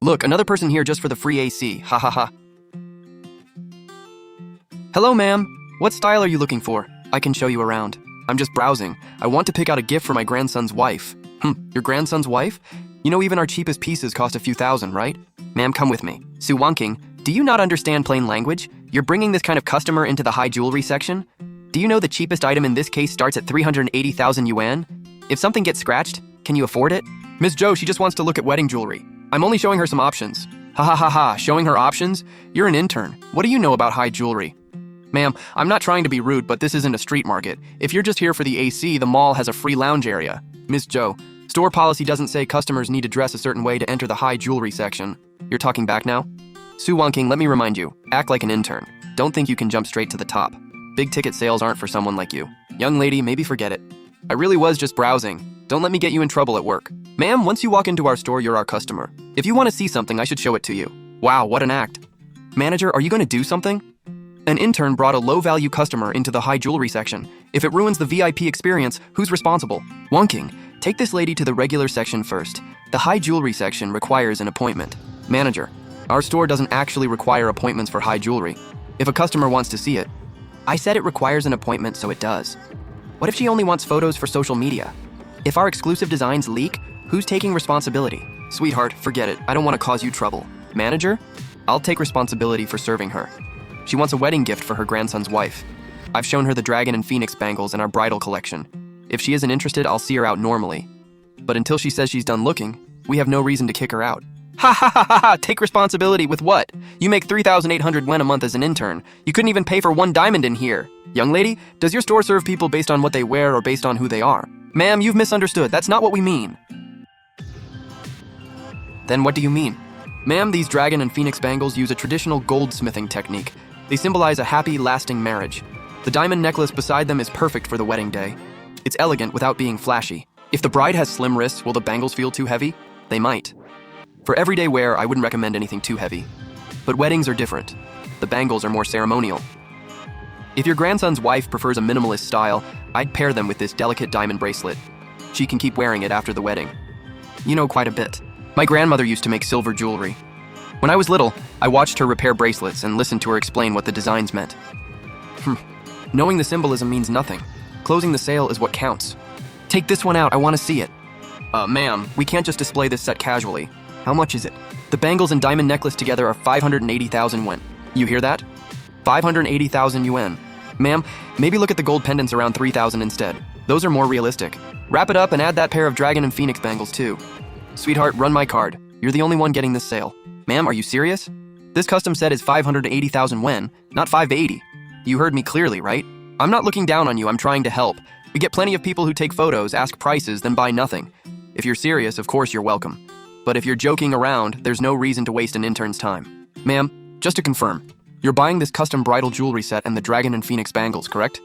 Look, another person here just for the free AC. Ha ha ha. Hello, ma'am. What style are you looking for? I can show you around. I'm just browsing. I want to pick out a gift for my grandson's wife. Your grandson's wife? You know even our cheapest pieces cost a few thousand, right? Ma'am, come with me. Su Wanking, do you not understand plain language? You're bringing this kind of customer into the high jewelry section? Do you know the cheapest item in this case starts at 380,000 yuan? If something gets scratched, can you afford it? Ms. Zhou, she just wants to look at wedding jewelry. I'm only showing her some options. Ha ha ha ha, showing her options? You're an intern. What do you know about high jewelry? Ma'am, I'm not trying to be rude, but this isn't a street market. If you're just here for the AC, the mall has a free lounge area. Ms. Zhou, store policy doesn't say customers need to dress a certain way to enter the high jewelry section. You're talking back now? Su Wanking, let me remind you, act like an intern. Don't think you can jump straight to the top. Big ticket sales aren't for someone like you. Young lady, maybe forget it. I really was just browsing. Don't let me get you in trouble at work. Ma'am, once you walk into our store, you're our customer. If you want to see something, I should show it to you. Wow, what an act. Manager, are you going to do something? An intern brought a low-value customer into the high jewelry section. If it ruins the VIP experience, who's responsible? Wanking, take this lady to the regular section first. The high jewelry section requires an appointment. Manager, our store doesn't actually require appointments for high jewelry. If a customer wants to see it, I said it requires an appointment, so it does. What if she only wants photos for social media? If our exclusive designs leak, who's taking responsibility? Sweetheart, forget it. I don't want to cause you trouble. Manager, I'll take responsibility for serving her. She wants a wedding gift for her grandson's wife. I've shown her the dragon and phoenix bangles in our bridal collection. If she isn't interested, I'll see her out normally. But until she says she's done looking, we have no reason to kick her out. Ha ha ha ha ha! Take responsibility with what? You make 3,800 yuan a month as an intern. You couldn't even pay for one diamond in here. Young lady, does your store serve people based on what they wear or based on who they are? Ma'am, you've misunderstood. That's not what we mean. Then what do you mean? Ma'am, these dragon and phoenix bangles use a traditional goldsmithing technique. They symbolize a happy, lasting marriage. The diamond necklace beside them is perfect for the wedding day. It's elegant without being flashy. If the bride has slim wrists, will the bangles feel too heavy? They might. For everyday wear, I wouldn't recommend anything too heavy. But weddings are different. The bangles are more ceremonial. If your grandson's wife prefers a minimalist style, I'd pair them with this delicate diamond bracelet. She can keep wearing it after the wedding. You know quite a bit. My grandmother used to make silver jewelry. When I was little, I watched her repair bracelets and listened to her explain what the designs meant. Knowing the symbolism means nothing. Closing the sale is what counts. Take this one out, I want to see it. Ma'am, we can't just display this set casually. How much is it? The bangles and diamond necklace together are 580,000 yuan. You hear that? 580,000 yuan. Ma'am, maybe look at the gold pendants around 3,000 instead. Those are more realistic. Wrap it up and add that pair of dragon and phoenix bangles too. Sweetheart, run my card. You're the only one getting this sale. Ma'am, are you serious? This custom set is 580,000 yuan, not 580. You heard me clearly, right? I'm not looking down on you, I'm trying to help. We get plenty of people who take photos, ask prices, then buy nothing. If you're serious, of course you're welcome. But if you're joking around, there's no reason to waste an intern's time. Ma'am, just to confirm, you're buying this custom bridal jewelry set and the dragon and phoenix bangles, correct?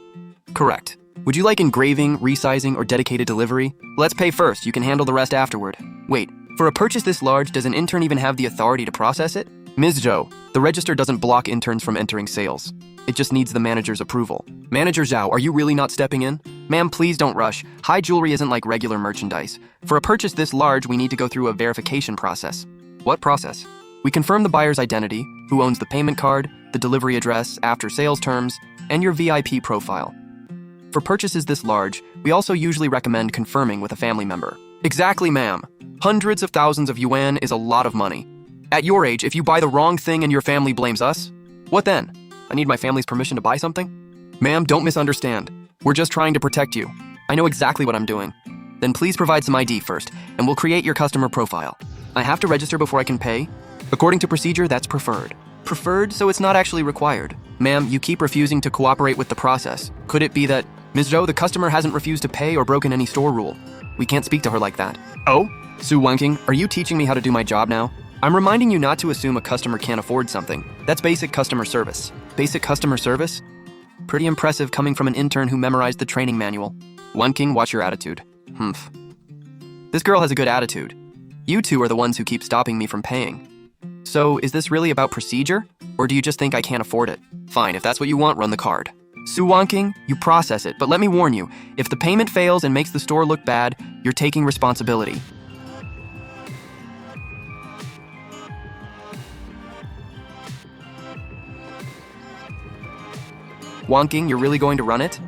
Correct. Would you like engraving, resizing, or dedicated delivery? Let's pay first, you can handle the rest afterward. Wait, for a purchase this large, does an intern even have the authority to process it? Ms. Zhou, the register doesn't block interns from entering sales. It just needs the manager's approval. Manager Zhao, are you really not stepping in? Ma'am, please don't rush. High jewelry isn't like regular merchandise. For a purchase this large, we need to go through a verification process. What process? We confirm the buyer's identity, who owns the payment card, the delivery address, after sales terms, and your VIP profile. For purchases this large, we also usually recommend confirming with a family member. Exactly, ma'am. Hundreds of thousands of yuan is a lot of money. At your age, if you buy the wrong thing and your family blames us, what then? I need my family's permission to buy something? Ma'am, don't misunderstand. We're just trying to protect you. I know exactly what I'm doing. Then please provide some ID first, and we'll create your customer profile. I have to register before I can pay. According to procedure, that's preferred. Preferred, so it's not actually required. Ma'am, you keep refusing to cooperate with the process. Could it be that, Ms. Zhou, the customer hasn't refused to pay or broken any store rule? We can't speak to her like that. Oh? Su Wanking, are you teaching me how to do my job now? I'm reminding you not to assume a customer can't afford something. That's basic customer service. Basic customer service? Pretty impressive coming from an intern who memorized the training manual. Wanking, watch your attitude. This girl has a good attitude. You two are the ones who keep stopping me from paying. So, is this really about procedure? Or do you just think I can't afford it? Fine, if that's what you want, run the card. Su Wanking, you process it, but let me warn you, if the payment fails and makes the store look bad, you're taking responsibility. Wonking, you're really going to run it?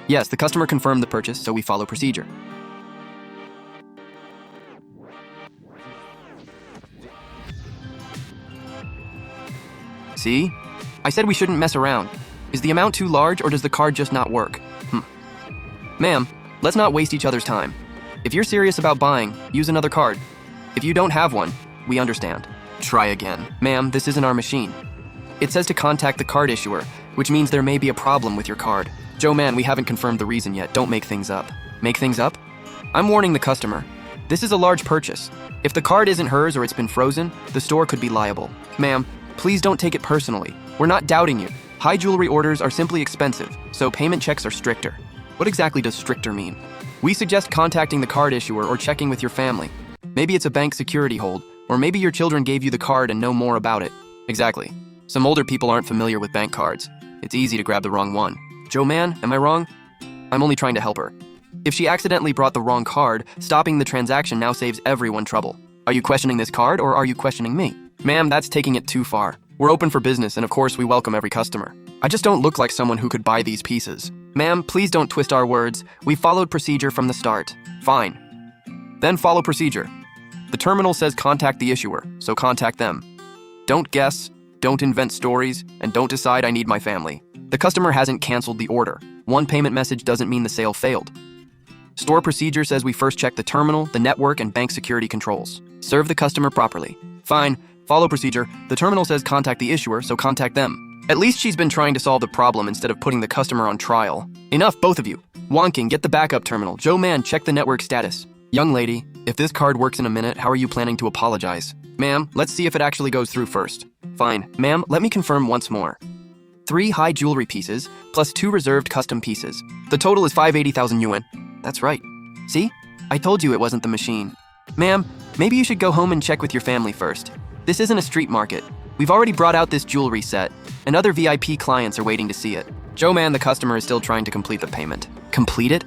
Yes, the customer confirmed the purchase, so we follow procedure. See? I said we shouldn't mess around. Is the amount too large, or does the card just not work? Ma'am, let's not waste each other's time. If you're serious about buying, use another card. If you don't have one, we understand. Try again. Ma'am, this isn't our machine. It says to contact the card issuer, which means there may be a problem with your card. Joe man, we haven't confirmed the reason yet. Don't make things up. Make things up? I'm warning the customer. This is a large purchase. If the card isn't hers or it's been frozen, the store could be liable. Ma'am, please don't take it personally. We're not doubting you. High jewelry orders are simply expensive, so payment checks are stricter. What exactly does stricter mean? We suggest contacting the card issuer or checking with your family. Maybe it's a bank security hold, or maybe your children gave you the card and know more about it. Exactly. Some older people aren't familiar with bank cards. It's easy to grab the wrong one. Joe man, am I wrong? I'm only trying to help her. If she accidentally brought the wrong card, stopping the transaction now saves everyone trouble. Are you questioning this card or are you questioning me? Ma'am, that's taking it too far. We're open for business and of course we welcome every customer. I just don't look like someone who could buy these pieces. Ma'am, please don't twist our words. We followed procedure from the start. Fine. Then follow procedure. The terminal says contact the issuer, so contact them. Don't guess, don't invent stories, and don't decide I need my family. The customer hasn't canceled the order. One payment message doesn't mean the sale failed. Store procedure says we first check the terminal, the network, and bank security controls. Serve the customer properly. Fine. Follow procedure. The terminal says contact the issuer, so contact them. At least she's been trying to solve the problem instead of putting the customer on trial. Enough, both of you. Wonking, get the backup terminal. Joe man, check the network status. Young lady, if this card works in a minute, how are you planning to apologize? Ma'am, let's see if it actually goes through first. Fine. Ma'am, let me confirm once more. 3 high jewelry pieces, plus 2 reserved custom pieces. The total is 580,000 yuan. That's right. See? I told you it wasn't the machine. Ma'am, maybe you should go home and check with your family first. This isn't a street market. We've already brought out this jewelry set, and other VIP clients are waiting to see it. Joe man, the customer is still trying to complete the payment. Complete it?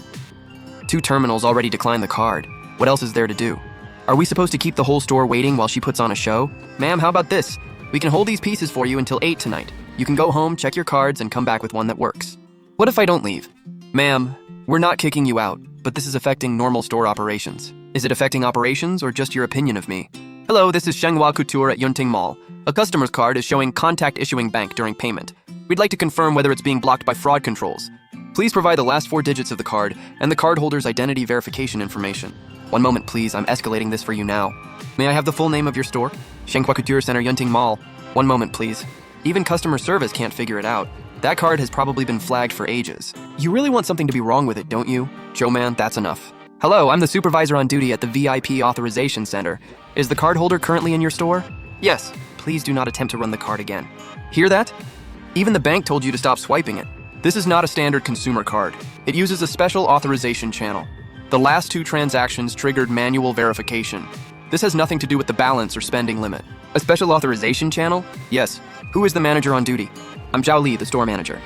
2 terminals already declined the card. What else is there to do? Are we supposed to keep the whole store waiting while she puts on a show? Ma'am, how about this? We can hold these pieces for you until 8 tonight. You can go home, check your cards, and come back with one that works. What if I don't leave? Ma'am, we're not kicking you out, but this is affecting normal store operations. Is it affecting operations or just your opinion of me? Hello, this is Shenghua Couture at Yunting Mall. A customer's card is showing contact issuing bank during payment. We'd like to confirm whether it's being blocked by fraud controls. Please provide the last 4 digits of the card and the cardholder's identity verification information. One moment, please. I'm escalating this for you now. May I have the full name of your store? Shenghua Couture Center, Yunting Mall. One moment, please. Even customer service can't figure it out. That card has probably been flagged for ages. You really want something to be wrong with it, don't you? Joe man, that's enough. Hello, I'm the supervisor on duty at the VIP Authorization Center. Is the cardholder currently in your store? Yes. Please do not attempt to run the card again. Hear that? Even the bank told you to stop swiping it. This is not a standard consumer card. It uses a special authorization channel. The last 2 transactions triggered manual verification. This has nothing to do with the balance or spending limit. A special authorization channel? Yes. Who is the manager on duty? I'm Zhao Li, the store manager.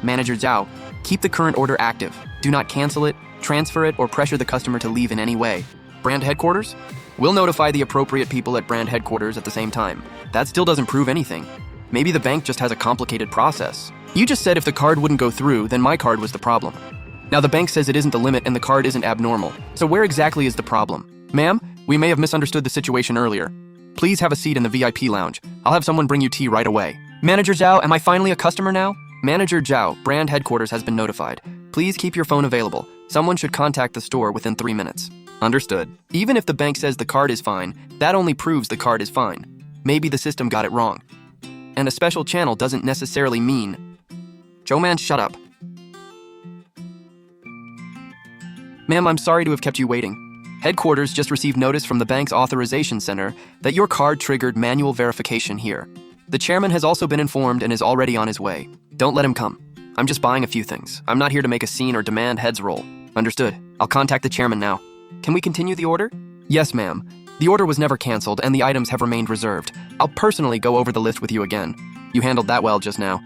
Manager Zhao, keep the current order active. Do not cancel it, transfer it, or pressure the customer to leave in any way. Brand headquarters? We'll notify the appropriate people at brand headquarters at the same time. That still doesn't prove anything. Maybe the bank just has a complicated process. You just said if the card wouldn't go through, then my card was the problem. Now the bank says it isn't the limit and the card isn't abnormal. So where exactly is the problem? Ma'am, we may have misunderstood the situation earlier. Please have a seat in the VIP lounge. I'll have someone bring you tea right away. Manager Zhao, am I finally a customer now? Manager Zhao, brand headquarters has been notified. Please keep your phone available. Someone should contact the store within 3 minutes. Understood. Even if the bank says the card is fine, that only proves the card is fine. Maybe the system got it wrong. And a special channel doesn't necessarily mean... Joe man, shut up. Ma'am, I'm sorry to have kept you waiting. Headquarters just received notice from the bank's authorization center that your card triggered manual verification here. The chairman has also been informed and is already on his way. Don't let him come. I'm just buying a few things. I'm not here to make a scene or demand heads roll. Understood. I'll contact the chairman now. Can we continue the order? Yes, ma'am. The order was never canceled and the items have remained reserved. I'll personally go over the list with you again. You handled that well just now.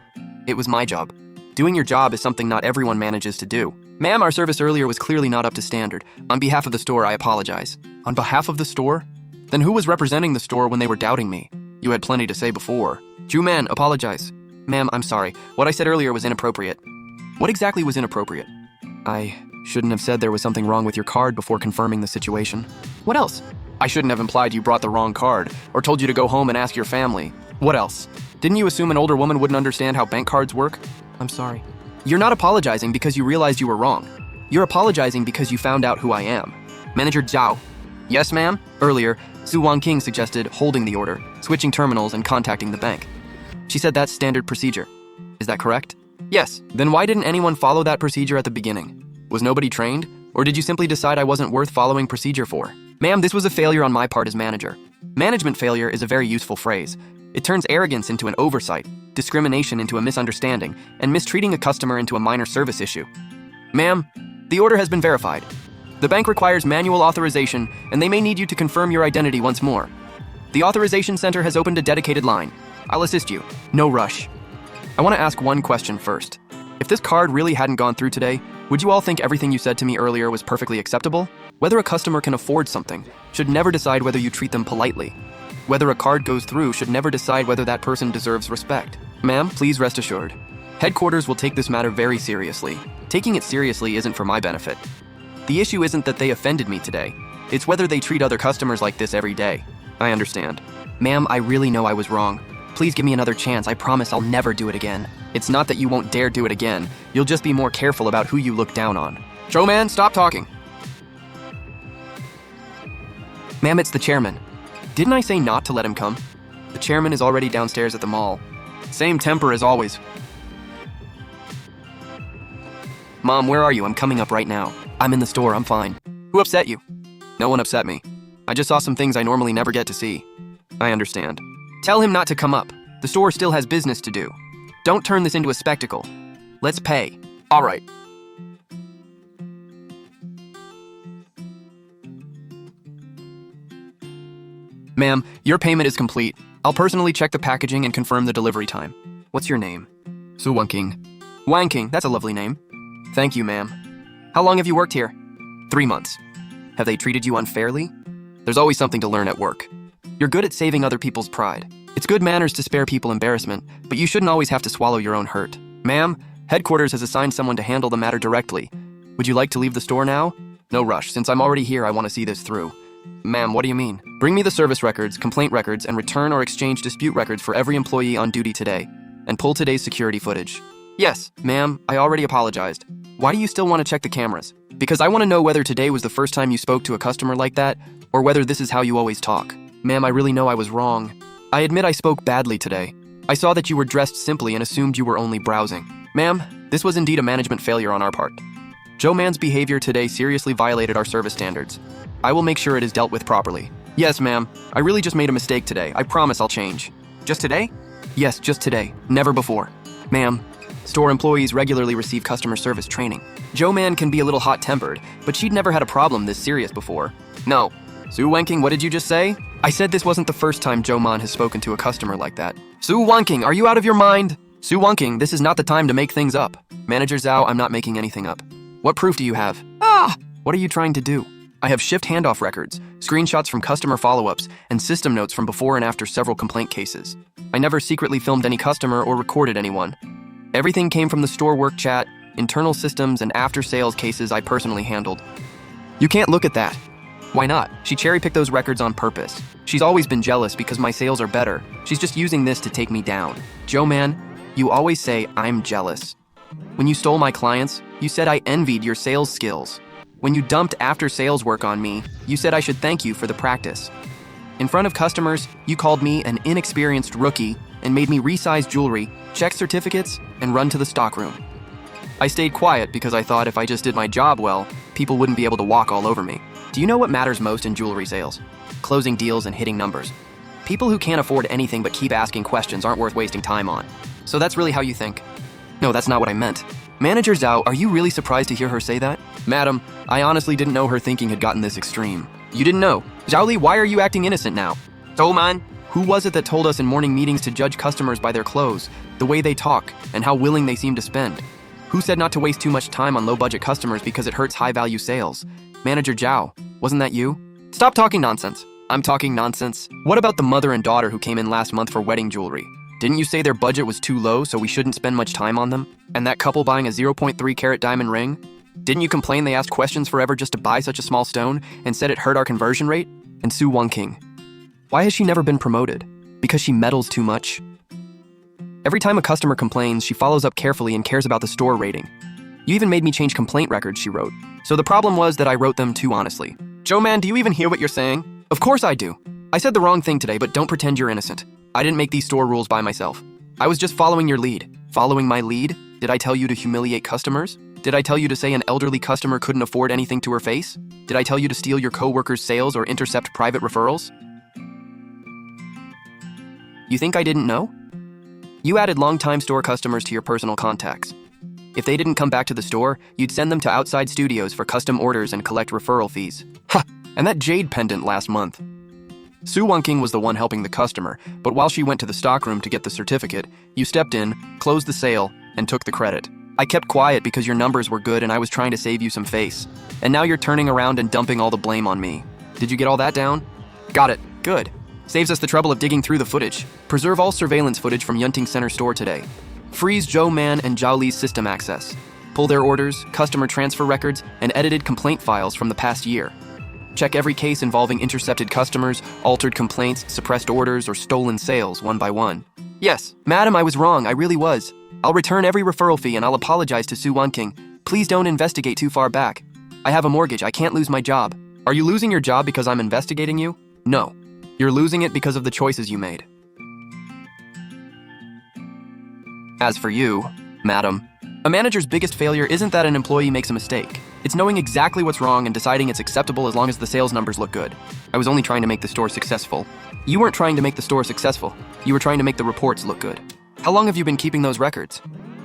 It was my job. Doing your job is something not everyone manages to do. Ma'am, our service earlier was clearly not up to standard. On behalf of the store, I apologize. On behalf of the store? Then who was representing the store when they were doubting me? You had plenty to say before. Ju man, apologize. Ma'am, I'm sorry. What I said earlier was inappropriate. What exactly was inappropriate? I shouldn't have said there was something wrong with your card before confirming the situation. What else? I shouldn't have implied you brought the wrong card, or told you to go home and ask your family. What else? Didn't you assume an older woman wouldn't understand how bank cards work? I'm sorry. You're not apologizing because you realized you were wrong. You're apologizing because you found out who I am. Manager Zhao. Yes, ma'am? Earlier, Su Wangqing suggested holding the order, switching terminals, and contacting the bank. She said that's standard procedure. Is that correct? Yes. Then why didn't anyone follow that procedure at the beginning? Was nobody trained? Or did you simply decide I wasn't worth following procedure for? Ma'am, this was a failure on my part as manager. Management failure is a very useful phrase. It turns arrogance into an oversight, discrimination into a misunderstanding, and mistreating a customer into a minor service issue. Ma'am, the order has been verified. The bank requires manual authorization, and they may need you to confirm your identity once more. The authorization center has opened a dedicated line. I'll assist you. No rush. I want to ask one question first. If this card really hadn't gone through today, would you all think everything you said to me earlier was perfectly acceptable? Whether a customer can afford something should never decide whether you treat them politely. Whether a card goes through should never decide whether that person deserves respect. Ma'am, please rest assured. Headquarters will take this matter very seriously. Taking it seriously isn't for my benefit. The issue isn't that they offended me today. It's whether they treat other customers like this every day. I understand. Ma'am, I really know I was wrong. Please give me another chance. I promise I'll never do it again. It's not that you won't dare do it again. You'll just be more careful about who you look down on. Showman, stop talking. Ma'am, it's the chairman. Didn't I say not to let him come? The chairman is already downstairs at the mall. Same temper as always. Mom, where are you? I'm coming up right now. I'm in the store, I'm fine. Who upset you? No one upset me. I just saw some things I normally never get to see. I understand. Tell him not to come up. The store still has business to do. Don't turn this into a spectacle. Let's pay. All right. Ma'am, your payment is complete. I'll personally check the packaging and confirm the delivery time. What's your name? Su Wangqing. Wangqing, that's a lovely name. Thank you, ma'am. How long have you worked here? 3 months. Have they treated you unfairly? There's always something to learn at work. You're good at saving other people's pride. It's good manners to spare people embarrassment, but you shouldn't always have to swallow your own hurt. Ma'am, headquarters has assigned someone to handle the matter directly. Would you like to leave the store now? No rush. Since I'm already here, I want to see this through. Ma'am, what do you mean? Bring me the service records, complaint records, and return or exchange dispute records for every employee on duty today. And pull today's security footage. Yes, ma'am, I already apologized. Why do you still want to check the cameras? Because I want to know whether today was the first time you spoke to a customer like that, or whether this is how you always talk. Ma'am, I really know I was wrong. I admit I spoke badly today. I saw that you were dressed simply and assumed you were only browsing. Ma'am, this was indeed a management failure on our part. Joe Man's behavior today seriously violated our service standards. I will make sure it is dealt with properly. Yes, ma'am. I really just made a mistake today. I promise I'll change. Just today? Yes, just today. Never before. Ma'am, store employees regularly receive customer service training. Joe Man can be a little hot-tempered, but she'd never had a problem this serious before. No. Su Wangqing, what did you just say? I said this wasn't the first time Joe Man has spoken to a customer like that. Su Wangqing, are you out of your mind? Su Wangqing, this is not the time to make things up. Manager Zhao, I'm not making anything up. What proof do you have? What are you trying to do? I have shift handoff records, screenshots from customer follow-ups, and system notes from before and after several complaint cases. I never secretly filmed any customer or recorded anyone. Everything came from the store work chat, internal systems, and after-sales cases I personally handled. You can't look at that. Why not? She cherry-picked those records on purpose. She's always been jealous because my sales are better. She's just using this to take me down. Joe Man, you always say I'm jealous. When you stole my clients, you said I envied your sales skills. When you dumped after-sales work on me, you said I should thank you for the practice. In front of customers, you called me an inexperienced rookie and made me resize jewelry, check certificates, and run to the stockroom. I stayed quiet because I thought if I just did my job well, people wouldn't be able to walk all over me. Do you know what matters most in jewelry sales? Closing deals and hitting numbers. People who can't afford anything but keep asking questions aren't worth wasting time on. So that's really how you think? No, that's not what I meant. Manager Zhao, are you really surprised to hear her say that? Madam, I honestly didn't know her thinking had gotten this extreme. You didn't know? Zhao Li, why are you acting innocent now? Zhou Man, who was it that told us in morning meetings to judge customers by their clothes, the way they talk, and how willing they seem to spend? Who said not to waste too much time on low-budget customers because it hurts high-value sales? Manager Zhao, wasn't that you? Stop talking nonsense. I'm talking nonsense. What about the mother and daughter who came in last month for wedding jewelry? Didn't you say their budget was too low, so we shouldn't spend much time on them? And that couple buying a 0.3 carat diamond ring? Didn't you complain they asked questions forever just to buy such a small stone and said it hurt our conversion rate? And Su Wonking. Why has she never been promoted? Because she meddles too much? Every time a customer complains, she follows up carefully and cares about the store rating. You even made me change complaint records, she wrote. So the problem was that I wrote them too honestly. Joe man, do you even hear what you're saying? Of course I do. I said the wrong thing today, but don't pretend you're innocent. I didn't make these store rules by myself. I was just following your lead. Following my lead? Did I tell you to humiliate customers? Did I tell you to say an elderly customer couldn't afford anything to her face? Did I tell you to steal your coworkers' sales or intercept private referrals? You think I didn't know? You added long-time store customers to your personal contacts. If they didn't come back to the store, you'd send them to outside studios for custom orders and collect referral fees. Ha! And that jade pendant last month. Su Wonking was the one helping the customer, but while she went to the stockroom to get the certificate, you stepped in, closed the sale, and took the credit. I kept quiet because your numbers were good and I was trying to save you some face. And now you're turning around and dumping all the blame on me. Did you get all that down? Got it. Good. Saves us the trouble of digging through the footage. Preserve all surveillance footage from Yunting Center store today. Freeze Zhou Man and Zhao Li's system access. Pull their orders, customer transfer records, and edited complaint files from the past year. Check every case involving intercepted customers, altered complaints, suppressed orders, or stolen sales one by one. Yes, madam, I was wrong. I really was. I'll return every referral fee and I'll apologize to Su Wonking. Please don't investigate too far back. I have a mortgage. I can't lose my job. Are you losing your job because I'm investigating you? No. You're losing it because of the choices you made. As for you, madam, a manager's biggest failure isn't that an employee makes a mistake. It's knowing exactly what's wrong and deciding it's acceptable as long as the sales numbers look good. I was only trying to make the store successful. You weren't trying to make the store successful. You were trying to make the reports look good. How long have you been keeping those records?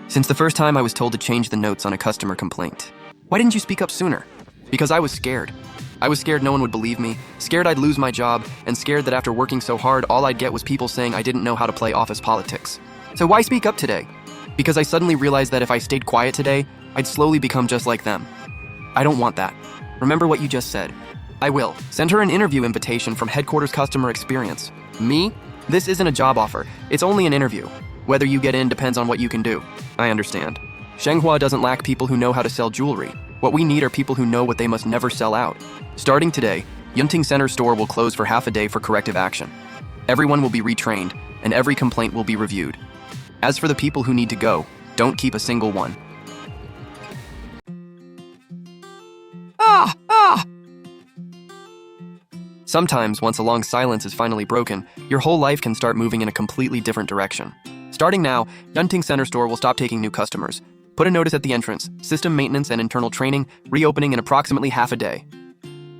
Since the first time I was told to change the notes on a customer complaint. Why didn't you speak up sooner? Because I was scared. I was scared no one would believe me, scared I'd lose my job, and scared that after working so hard, all I'd get was people saying I didn't know how to play office politics. So why speak up today? Because I suddenly realized that if I stayed quiet today, I'd slowly become just like them. I don't want that. Remember what you just said. I will. Send her an interview invitation from Headquarters Customer Experience. Me? This isn't a job offer. It's only an interview. Whether you get in depends on what you can do. I understand. Shenghua doesn't lack people who know how to sell jewelry. What we need are people who know what they must never sell out. Starting today, Yunting Center store will close for half a day for corrective action. Everyone will be retrained, and every complaint will be reviewed. As for the people who need to go, don't keep a single one. Sometimes, once a long silence is finally broken, your whole life can start moving in a completely different direction. Starting now, Yunting Center store will stop taking new customers. Put a notice at the entrance, system maintenance and internal training, reopening in approximately half a day.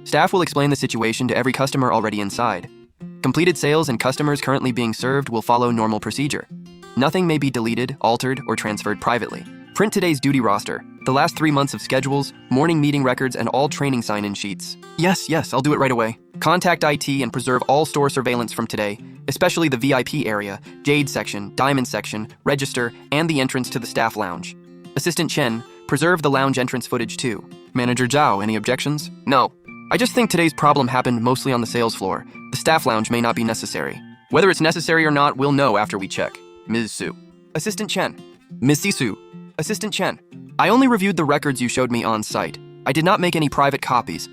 Staff will explain the situation to every customer already inside. Completed sales and customers currently being served will follow normal procedure. Nothing may be deleted, altered, or transferred privately. Print today's duty roster, the last 3 months of schedules, morning meeting records, and all training sign-in sheets. Yes, I'll do it right away. Contact IT and preserve all store surveillance from today, especially the VIP area, Jade section, Diamond section, register, and the entrance to the staff lounge. Assistant Chen, preserve the lounge entrance footage too. Manager Zhao, any objections? No. I just think today's problem happened mostly on the sales floor. The staff lounge may not be necessary. Whether it's necessary or not, we'll know after we check. Ms. Su. Assistant Chen. Ms. Sisu. Assistant Chen. I only reviewed the records you showed me on site. I did not make any private copies.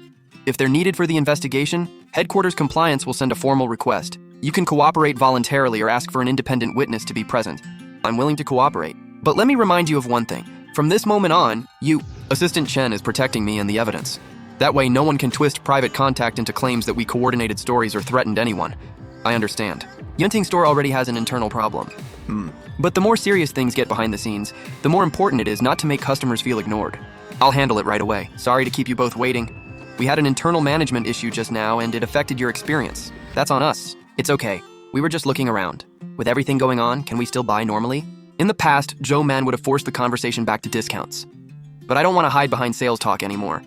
If they're needed for the investigation, Headquarters Compliance will send a formal request. You can cooperate voluntarily or ask for an independent witness to be present. I'm willing to cooperate. But let me remind you of one thing. From this moment on, Assistant Chen is protecting me and the evidence. That way no one can twist private contact into claims that we coordinated stories or threatened anyone. I understand. Yunting store already has an internal problem. But the more serious things get behind the scenes, the more important it is not to make customers feel ignored. I'll handle it right away. Sorry to keep you both waiting. We had an internal management issue just now and it affected your experience. That's on us. It's okay. We were just looking around. With everything going on, can we still buy normally? In the past, Joe Man would have forced the conversation back to discounts. But I don't want to hide behind sales talk anymore.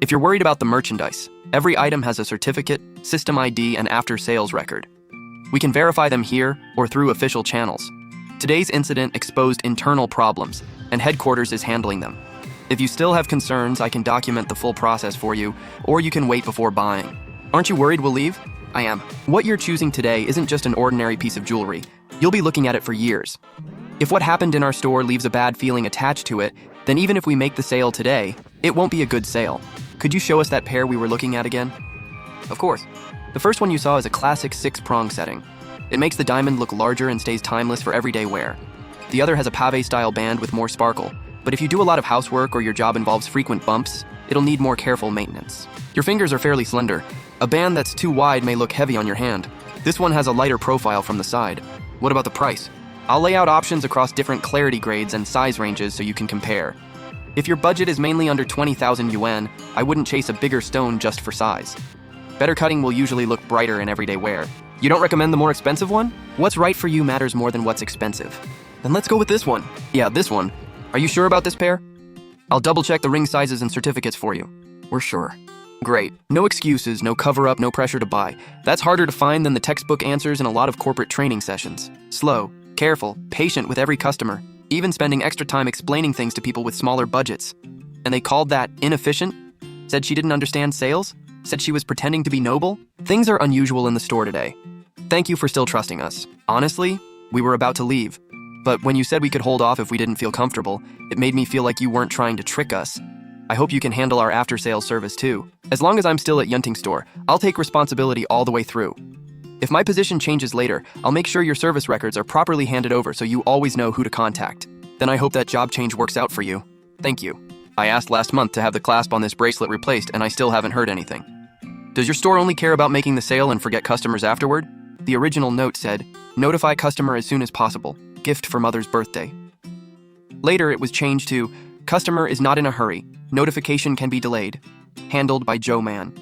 If you're worried about the merchandise, every item has a certificate, system ID, and after-sales record. We can verify them here or through official channels. Today's incident exposed internal problems, and Headquarters is handling them. If you still have concerns, I can document the full process for you, or you can wait before buying. Aren't you worried we'll leave? I am. What you're choosing today isn't just an ordinary piece of jewelry. You'll be looking at it for years. If what happened in our store leaves a bad feeling attached to it, then even if we make the sale today, it won't be a good sale. Could you show us that pair we were looking at again? Of course. The first one you saw is a classic 6-prong setting. It makes the diamond look larger and stays timeless for everyday wear. The other has a pave-style band with more sparkle, but if you do a lot of housework or your job involves frequent bumps, it'll need more careful maintenance. Your fingers are fairly slender. A band that's too wide may look heavy on your hand. This one has a lighter profile from the side. What about the price? I'll lay out options across different clarity grades and size ranges so you can compare. If your budget is mainly under 20,000 yuan, I wouldn't chase a bigger stone just for size. Better cutting will usually look brighter in everyday wear. You don't recommend the more expensive one? What's right for you matters more than what's expensive. Then let's go with this one. Yeah, this one. Are you sure about this pair? I'll double check the ring sizes and certificates for you. We're sure. Great. No excuses, no cover-up, no pressure to buy. That's harder to find than the textbook answers in a lot of corporate training sessions. Slow, careful, patient with every customer, even spending extra time explaining things to people with smaller budgets. And they called that inefficient? Said she didn't understand sales? Said she was pretending to be noble? Things are unusual in the store today. Thank you for still trusting us. Honestly, we were about to leave. But when you said we could hold off if we didn't feel comfortable, it made me feel like you weren't trying to trick us. I hope you can handle our after-sales service too. As long as I'm still at Yunting store, I'll take responsibility all the way through. If my position changes later, I'll make sure your service records are properly handed over so you always know who to contact. Then I hope that job change works out for you. Thank you. I asked last month to have the clasp on this bracelet replaced and I still haven't heard anything. Does your store only care about making the sale and forget customers afterward? The original note said, notify customer as soon as possible. Gift for mother's birthday. Later, it was changed to, customer is not in a hurry. Notification can be delayed. Handled by Joe Man.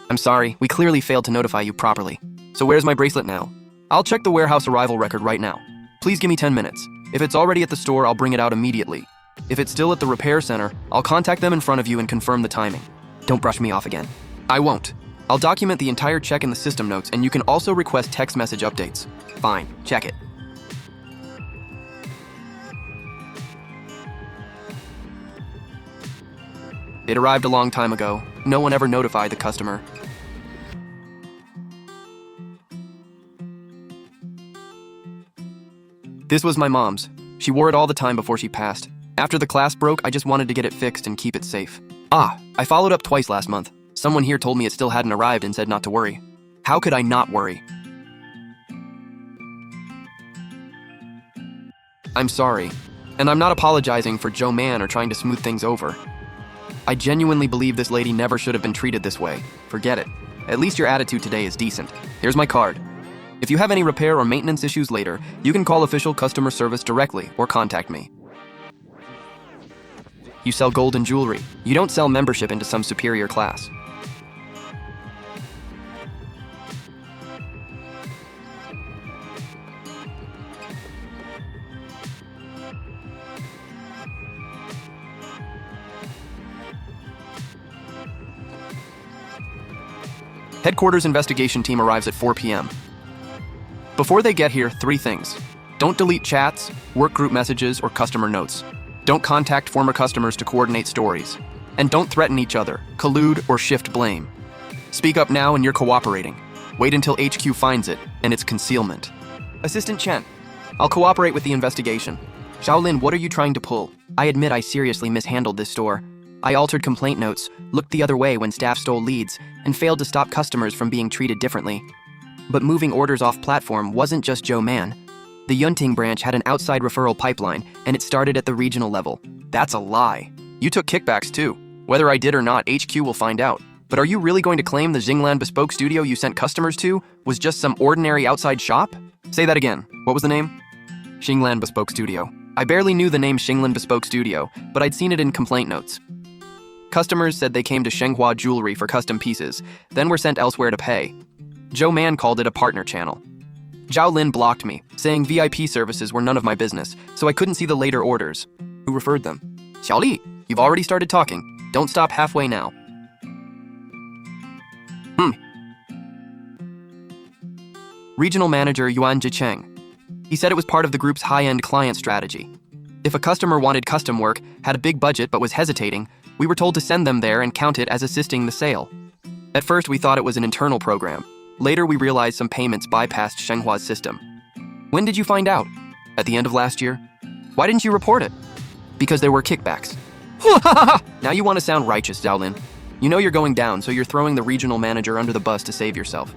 I'm sorry, we clearly failed to notify you properly. So where's my bracelet now? I'll check the warehouse arrival record right now. Please give me 10 minutes. If it's already at the store, I'll bring it out immediately. If it's still at the repair center, I'll contact them in front of you and confirm the timing. Don't brush me off again. I won't. I'll document the entire check in the system notes and you can also request text message updates. Fine, check it. It arrived a long time ago. No one ever notified the customer. This was my mom's. She wore it all the time before she passed. After the clasp broke, I just wanted to get it fixed and keep it safe. I followed up twice last month. Someone here told me it still hadn't arrived and said not to worry. How could I not worry? I'm sorry. And I'm not apologizing for Joe Man or trying to smooth things over. I genuinely believe this lady never should have been treated this way. Forget it. At least your attitude today is decent. Here's my card. If you have any repair or maintenance issues later, you can call official customer service directly or contact me. You sell gold and jewelry. You don't sell membership into some superior class. Headquarters investigation team arrives at 4 p.m. Before they get here, 3 things. Don't delete chats, work group messages, or customer notes. Don't contact former customers to coordinate stories. And don't threaten each other, collude, or shift blame. Speak up now and you're cooperating. Wait until HQ finds it, and it's concealment. Assistant Chen, I'll cooperate with the investigation. Xiaolin, what are you trying to pull? I admit I seriously mishandled this store. I altered complaint notes, looked the other way when staff stole leads, and failed to stop customers from being treated differently. But moving orders off platform wasn't just Joe Man. The Yunting branch had an outside referral pipeline, and it started at the regional level. That's a lie. You took kickbacks too. Whether I did or not, HQ will find out. But are you really going to claim the Xinglan Bespoke Studio you sent customers to was just some ordinary outside shop? Say that again. What was the name? Xinglan Bespoke Studio. I barely knew the name Xinglan Bespoke Studio, but I'd seen it in complaint notes. Customers said they came to Shenghua Jewelry for custom pieces, then were sent elsewhere to pay. Joe Man called it a partner channel. Zhao Lin blocked me, saying VIP services were none of my business, so I couldn't see the later orders. Who referred them? Xiao Li, you've already started talking. Don't stop halfway now. Regional Manager Yuan Jicheng. He said it was part of the group's high-end client strategy. If a customer wanted custom work, had a big budget but was hesitating, we were told to send them there and count it as assisting the sale. At first, we thought it was an internal program. Later, we realized some payments bypassed Shenghua's system. When did you find out? At the end of last year? Why didn't you report it? Because there were kickbacks. Now you want to sound righteous, Zhao Lin. You know you're going down, so you're throwing the regional manager under the bus to save yourself.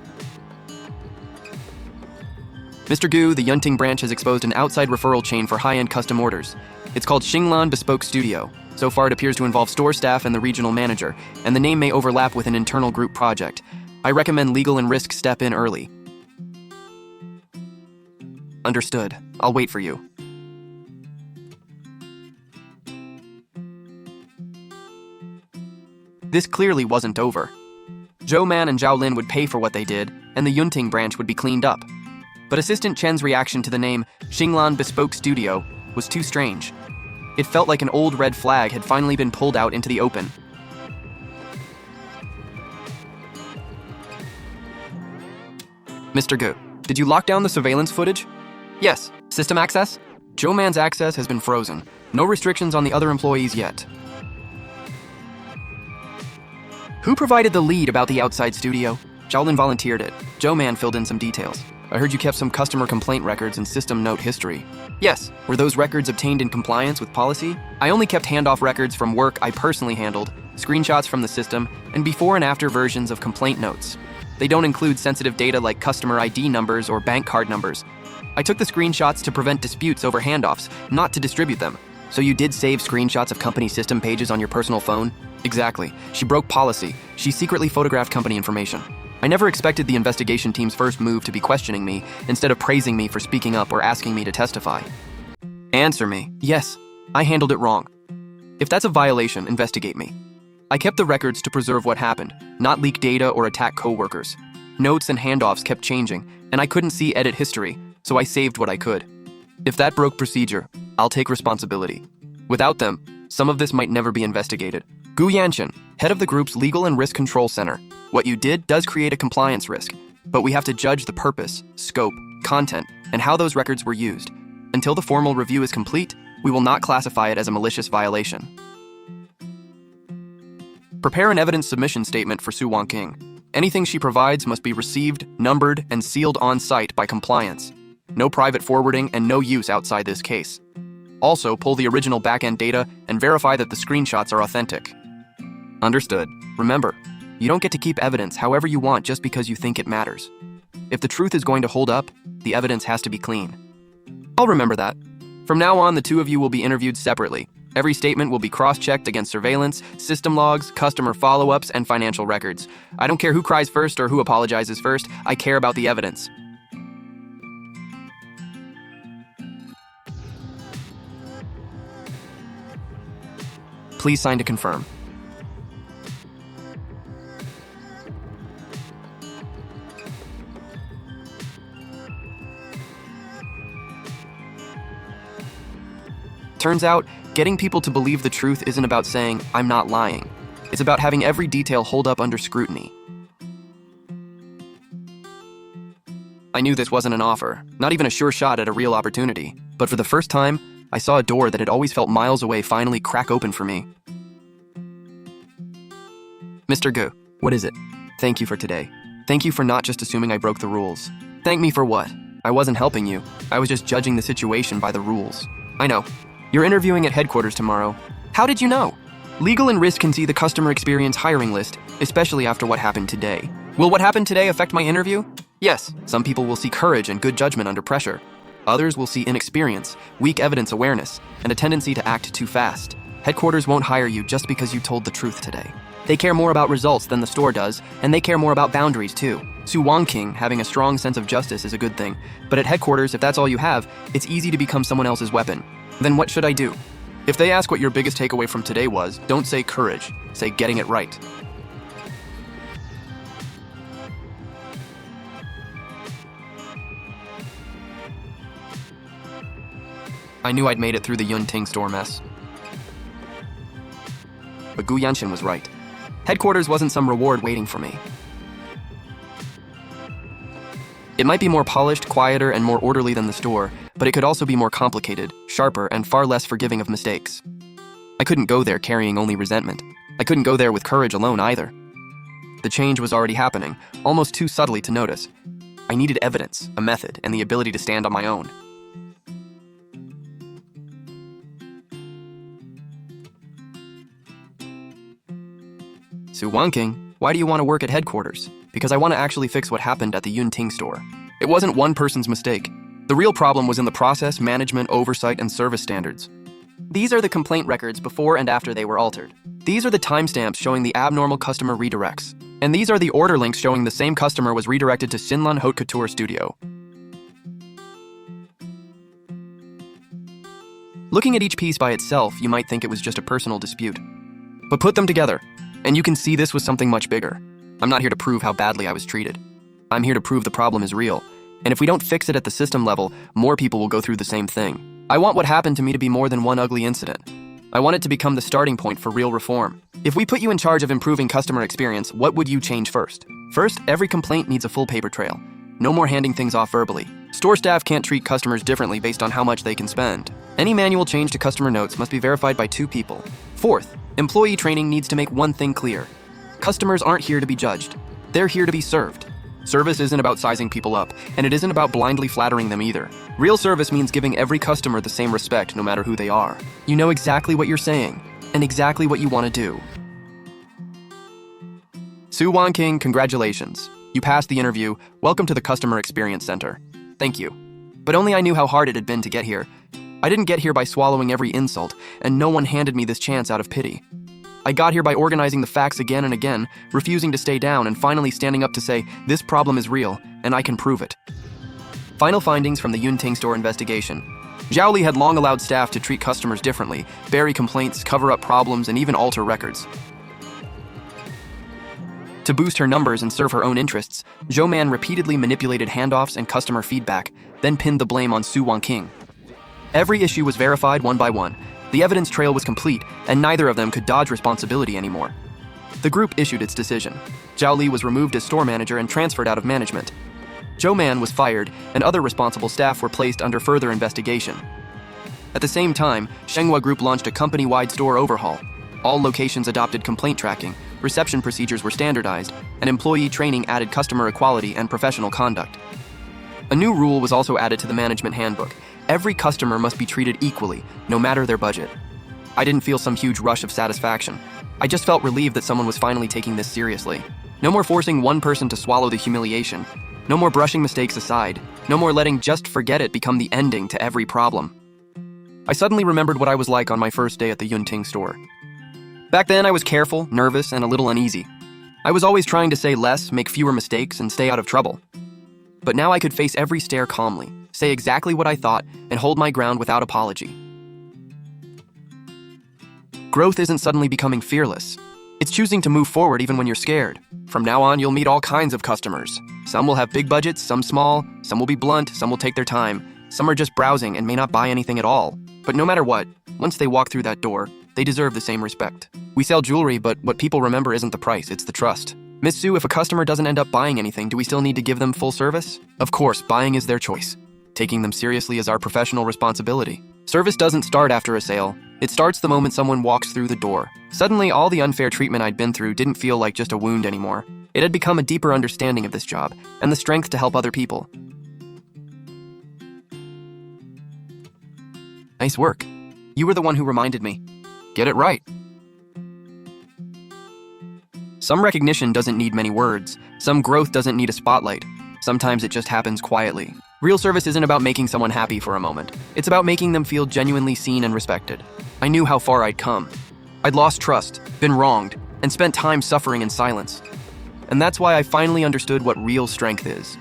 Mr. Gu, the Yunting branch has exposed an outside referral chain for high-end custom orders. It's called Xinglan Bespoke Studio. So far, it appears to involve store staff and the regional manager, and the name may overlap with an internal group project. I recommend legal and risk step in early. Understood. I'll wait for you. This clearly wasn't over. Zhou Man and Zhao Lin would pay for what they did, and the Yunting branch would be cleaned up. But Assistant Chen's reaction to the name Xinglan Bespoke Studio was too strange. It felt like an old red flag had finally been pulled out into the open. Mr. Gu, did you lock down the surveillance footage? Yes. System access? Zhou Man's access has been frozen. No restrictions on the other employees yet. Who provided the lead about the outside studio? Zhao Lin volunteered it. Zhou Man filled in some details. I heard you kept some customer complaint records and system note history. Yes. Were those records obtained in compliance with policy? I only kept handoff records from work I personally handled, screenshots from the system, and before and after versions of complaint notes. They don't include sensitive data like customer ID numbers or bank card numbers. I took the screenshots to prevent disputes over handoffs, not to distribute them. So you did save screenshots of company system pages on your personal phone? Exactly. She broke policy. She secretly photographed company information. I never expected the investigation team's first move to be questioning me, instead of praising me for speaking up or asking me to testify. Answer me. Yes, I handled it wrong. If that's a violation, investigate me. I kept the records to preserve what happened, not leak data or attack coworkers. Notes and handoffs kept changing, and I couldn't see edit history, so I saved what I could. If that broke procedure, I'll take responsibility. Without them, some of this might never be investigated. Gu Yanchen, head of the group's Legal and Risk Control Center. What you did does create a compliance risk, but we have to judge the purpose, scope, content, and how those records were used. Until the formal review is complete, we will not classify it as a malicious violation. Prepare an evidence submission statement for Su Wangqing. Anything she provides must be received, numbered, and sealed on-site by compliance. No private forwarding and no use outside this case. Also, pull the original back-end data and verify that the screenshots are authentic. Understood. Remember, you don't get to keep evidence however you want just because you think it matters. If the truth is going to hold up, the evidence has to be clean. I'll remember that. From now on, the two of you will be interviewed separately. Every statement will be cross-checked against surveillance, system logs, customer follow-ups, and financial records. I don't care who cries first or who apologizes first. I care about the evidence. Please sign to confirm. Turns out, getting people to believe the truth isn't about saying, "I'm not lying." It's about having every detail hold up under scrutiny. I knew this wasn't an offer, not even a sure shot at a real opportunity. But for the first time, I saw a door that had always felt miles away finally crack open for me. Mr. Gu, what is it? Thank you for today. Thank you for not just assuming I broke the rules. Thank me for what? I wasn't helping you. I was just judging the situation by the rules. I know. You're interviewing at headquarters tomorrow. How did you know? Legal and Risk can see the customer experience hiring list, especially after what happened today. Will what happened today affect my interview? Yes. Some people will see courage and good judgment under pressure. Others will see inexperience, weak evidence awareness, and a tendency to act too fast. Headquarters won't hire you just because you told the truth today. They care more about results than the store does, and they care more about boundaries too. Su Wangqing having a strong sense of justice is a good thing, but at headquarters, if that's all you have, it's easy to become someone else's weapon. Then what should I do? If they ask what your biggest takeaway from today was, don't say courage, say getting it right. I knew I'd made it through the Yunting store mess. But Gu Yanchen was right. Headquarters wasn't some reward waiting for me. It might be more polished, quieter, and more orderly than the store, but it could also be more complicated, sharper, and far less forgiving of mistakes. I couldn't go there carrying only resentment. I couldn't go there with courage alone either. The change was already happening, almost too subtly to notice. I needed evidence, a method, and the ability to stand on my own. Su Wanking, why do you want to work at headquarters? Because I want to actually fix what happened at the Yunting store. It wasn't one person's mistake. The real problem was in the process, management, oversight, and service standards. These are the complaint records before and after they were altered. These are the timestamps showing the abnormal customer redirects. And these are the order links showing the same customer was redirected to Sinlun Haute Couture Studio. Looking at each piece by itself, you might think it was just a personal dispute. But put them together, and you can see this was something much bigger. I'm not here to prove how badly I was treated. I'm here to prove the problem is real. And if we don't fix it at the system level, more people will go through the same thing. I want what happened to me to be more than one ugly incident. I want it to become the starting point for real reform. If we put you in charge of improving customer experience, what would you change first? First, every complaint needs a full paper trail. No more handing things off verbally. Store staff can't treat customers differently based on how much they can spend. Any manual change to customer notes must be verified by 2 people. Fourth, employee training needs to make one thing clear. Customers aren't here to be judged. They're here to be served. Service isn't about sizing people up, and it isn't about blindly flattering them either. Real service means giving every customer the same respect no matter who they are. You know exactly what you're saying, and exactly what you want to do. Su Wanking, congratulations. You passed the interview. Welcome to the Customer Experience Center. Thank you. But only I knew how hard it had been to get here. I didn't get here by swallowing every insult, and no one handed me this chance out of pity. I got here by organizing the facts again and again, refusing to stay down, and finally standing up to say, this problem is real, and I can prove it. Final findings from the Yunting store investigation. Zhao Li had long allowed staff to treat customers differently, bury complaints, cover up problems, and even alter records. To boost her numbers and serve her own interests, Zhou Man repeatedly manipulated handoffs and customer feedback, then pinned the blame on Su Wanking. Every issue was verified one by one. The evidence trail was complete, and neither of them could dodge responsibility anymore. The group issued its decision. Zhao Li was removed as store manager and transferred out of management. Zhou Man was fired, and other responsible staff were placed under further investigation. At the same time, Shenghua Group launched a company-wide store overhaul. All locations adopted complaint tracking, reception procedures were standardized, and employee training added customer equality and professional conduct. A new rule was also added to the management handbook. Every customer must be treated equally, no matter their budget. I didn't feel some huge rush of satisfaction. I just felt relieved that someone was finally taking this seriously. No more forcing one person to swallow the humiliation. No more brushing mistakes aside. No more letting just forget it become the ending to every problem. I suddenly remembered what I was like on my first day at the Yunting store. Back then, I was careful, nervous, and a little uneasy. I was always trying to say less, make fewer mistakes, and stay out of trouble. But now I could face every stare calmly, say exactly what I thought, and hold my ground without apology. Growth isn't suddenly becoming fearless. It's choosing to move forward even when you're scared. From now on, you'll meet all kinds of customers. Some will have big budgets, some small, some will be blunt, some will take their time. Some are just browsing and may not buy anything at all. But no matter what, once they walk through that door, they deserve the same respect. We sell jewelry, but what people remember isn't the price, it's the trust. Miss Su, if a customer doesn't end up buying anything, do we still need to give them full service? Of course, buying is their choice. Taking them seriously is our professional responsibility. Service doesn't start after a sale. It starts the moment someone walks through the door. Suddenly, all the unfair treatment I'd been through didn't feel like just a wound anymore. It had become a deeper understanding of this job, and the strength to help other people. Nice work. You were the one who reminded me. Get it right. Some recognition doesn't need many words. Some growth doesn't need a spotlight. Sometimes it just happens quietly. Real service isn't about making someone happy for a moment. It's about making them feel genuinely seen and respected. I knew how far I'd come. I'd lost trust, been wronged, and spent time suffering in silence. And that's why I finally understood what real strength is.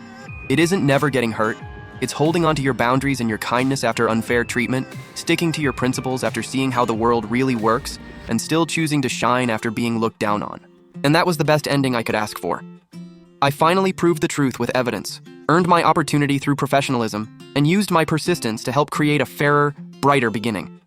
It isn't never getting hurt. It's holding onto your boundaries and your kindness after unfair treatment, sticking to your principles after seeing how the world really works, and still choosing to shine after being looked down on. And that was the best ending I could ask for. I finally proved the truth with evidence, earned my opportunity through professionalism, and used my persistence to help create a fairer, brighter beginning.